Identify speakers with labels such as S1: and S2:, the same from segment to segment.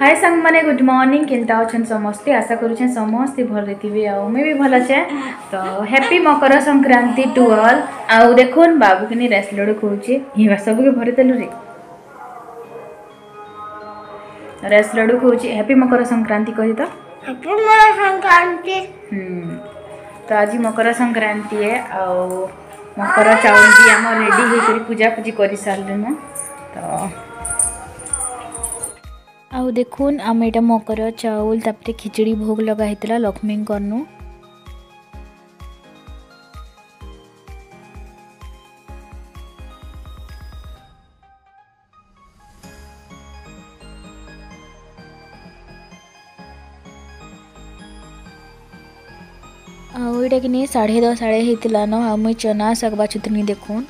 S1: हाय संग माने good morning केनता अछन समस्ते आशा करूछे समस्ते भल रे आ मैं भी भल छे। तो happy Makar Sankranti to all. आ देखोन बाबू के रेस्ट लडू खोचे हिवा सब के भरे देलु रे रेस्ट लडू खोचे हैप्पी मकर संक्रांति कहि तो
S2: हैप्पी मकर संक्रांति।
S1: तो आज मकर संक्रांति है आ मकर चाउल भी आम रेडी होकर पूजा पूजी कर सारे तो आउ देखुन आम एटा मकर चाउल तापरे खिचड़ी भोग लगा हेतला लक्ष्मी करनु। आउ एटा कि 10:30 साढ़े हेतला न आ मुई चना शाग बाछुतनी देखुन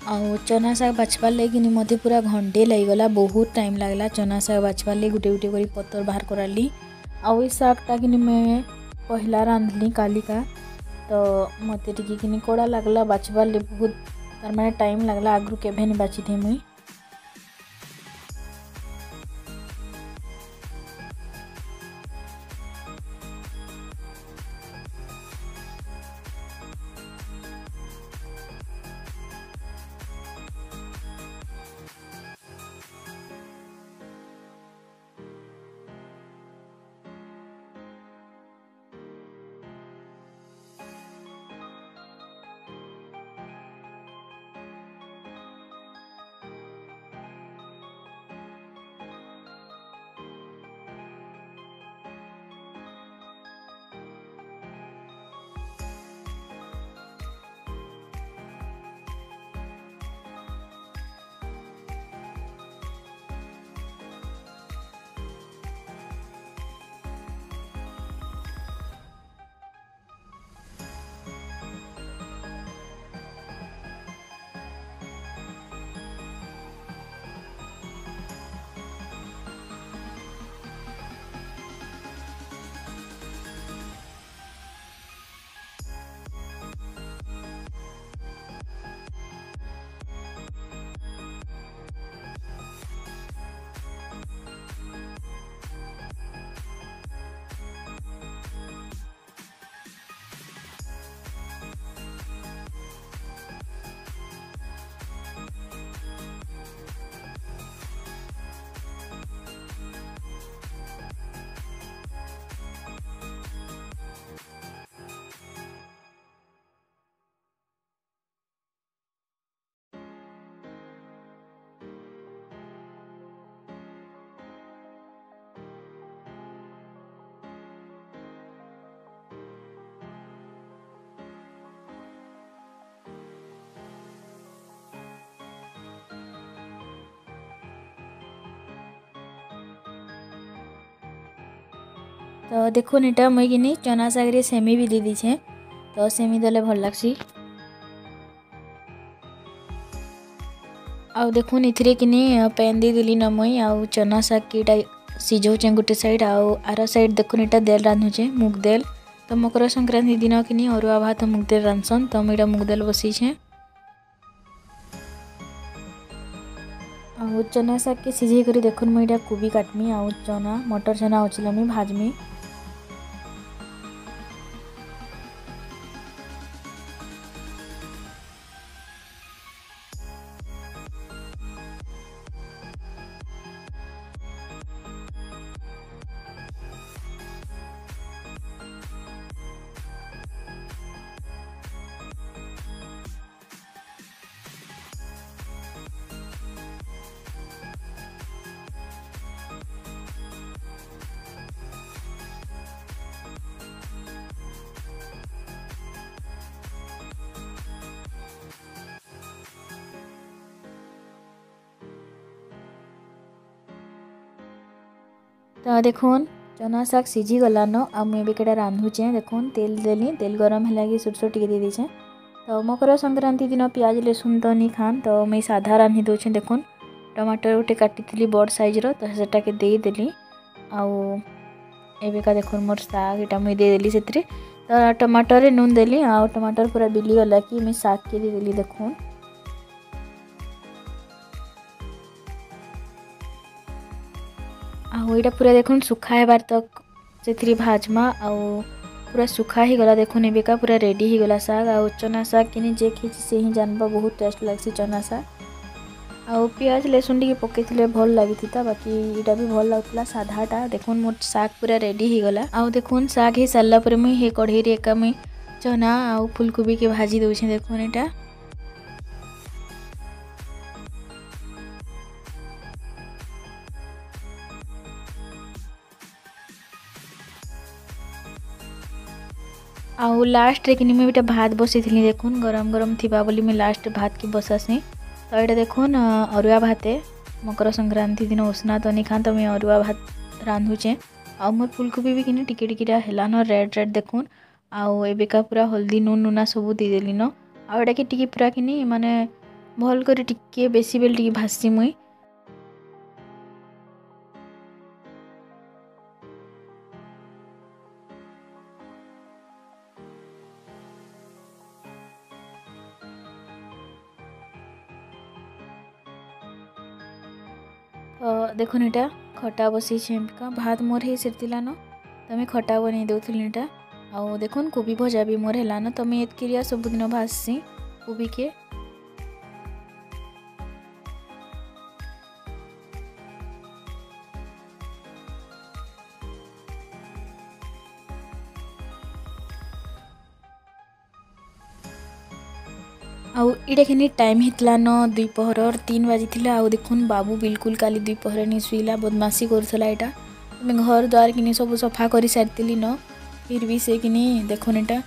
S1: आउ चना शाग बाछबार लगे मत पूरा घंटे लगला बहुत टाइम लगला चना शाग बाछबार लगे गुटे गुटे कर पतर बाहर कराली आउ ये शागटा कि मैं पहला रांधली कालिका तो मत टी कड़ा लगला बाछबार ले बहुत तार माने टाइम लगला आगु केभे नहीं बाछी थे मुई। तो देखो इटा मुई कि चना शाग रे सेमी भी दे दीछे तो सेमी देले भल लागसी। आउ देखुन इथिरे कि पैन दे देली न मुई आउ चना शाग कीटा सिझौचे गोटे साइड आउ आर साइड देखुन इटा देल रांधुचे मुग देल तो मकर संक्रांति दिन कि अरुआ भात मुग देल रांधसन तो मुझा मुग देल बसीछे। आउ चना शाग के सिझे कर देखुन मुझा कोबी काटमी आउ चना मटर चना उचलमी भाजमी। तो देखुन चना शाग सिझी गलान आ मुझे कड़ा रांधुचे देखुन तेल देली तेल गरम है कि सोरसो टी दे दीछे। तो मकर संक्रांति दिन प्याज लहसुन तो नहीं खान तो मुझे साधा रांधि दूचे देखुन टमाटर गोटे काटी बड़ साइज्र तो सेटा के देदेली आउ एवेका देखुन मोर शाग यहाँ मुझे देदेली से तो टमाटर नून देली आ टमाटर पूरा बिली गला कि मुझे शाग के देदेली देखुन आईटा पूरा देखुन सुखा हेबार तक से भाजमा आउ पूरा सुखा ही गला देखुन एबिका पूरा रेडी ही गला साग आउ चना साग किनी जे खीची से ही जानबा बहुत टेस्ट लागसी चना साग आउ प्याज लहसुन टी पकईले भल लगी बाकी इटा भी भल लगुला साधाटा देखुन मोर साग पूरा रेडी ही गला आउ देखुन साग ही सारा पर मुई हे कढ़ई रे एका मुई चना आउ फूलकोबी के भाजी दउछे देखुन एटा आउ लास्ट रे कि मुझे भात बसई देखुन गरम गरम थिबा बोली मुझे लास्ट भात की बसासी तो ये देखुन अरुआ भाते मकर संक्रांति दिन उष्णा तो नहीं खान तो मुझे अरुआ भात रांधुचे आउ मोर फूलकोबी भी किने टिके टिके हेलान रेड रेड देखुन आउ एबिका पूरा हल्दी नून नूना सब देदेली न आउ एटा टिके पूरा किनी माने भल कर टिके बेसी बेल टिके भासी मुई तो देखुन एटा खटा बसी का भात मोर ही सिरतिला न तो मैं खटा बन दूसरी एटा आउ देखुन कोबी भजा भी मोर है न तो मैं एतकिरिया सबुदिन भाजसी कोबी के आउ इटा कि टाइम होता न दुपहर 3 बजी आउ देखुन बाबू बिल्कुल काली दुपहर नहीं शुला बदमाशी करूला यहाँ मैं घर द्वार कि सब सफा कर सारी न फिर भी से कि देखुन एटा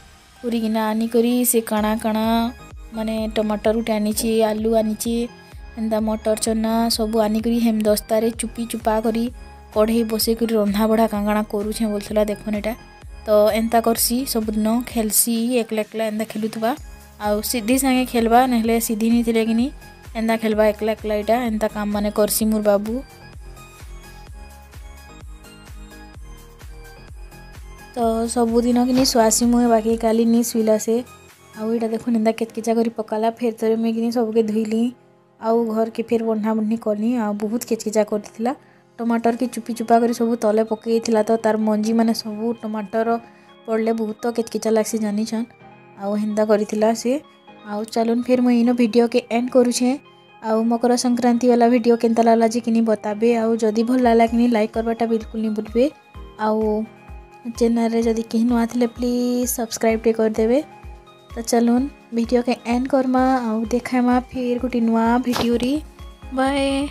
S1: पूरी किना आनिकरी से काणा काणा माने टमाटर उठे आनी आलू आनी एंता मटर चना सब आनिकरी हेमदस्तार चुपी चुपा करी कढ़ई बसई कर रंधा बढ़ा काँ काणा करूछे बोलूला देखुन एटा तो एंता करसी सबुदिन खेलसी एकला एकला एंता खेलुवा आउ सीधी सांगे खेलबा नहले सीधी नहीं थिले कि एंता खेलबा एकला एकला इटा एंता काम माने करसी मोर बाबू तो सबुदिन कि शुआसी मुहे बाकी काली नहीं शुला से आउ इटा देखुन एंता केचकेचा कर पकाला फिर थोड़े मुझे कि सबके धुईली आउ घर के फिर बंधा बंधी कली आ बहुत केचकेचा करथिला टमाटर की चुपी चुपा कर सब तले पकई तो तार मंजी माने सब टमाटर पड़ले बहुत केचकेचा लागसी जानिछन आउ हेन्ता करिथिला से आउ चलुन फिर मुई इन वीडियो के एंड करूछे आउ मकर संक्रांति वाला वीडियो केनता लागला जे किनी बताबे आउ जदी भल लागला किनी लाइक करबाटा बिल्कुल नहीं भूलबे आउ चैनल रे जदी केही नुआ थिले प्लीज सब्सक्राइब टे कर देबे तो चलुन वीडियो के एंड करमा आउ देखामा फिर गोटे नुआ वीडियो री बाय।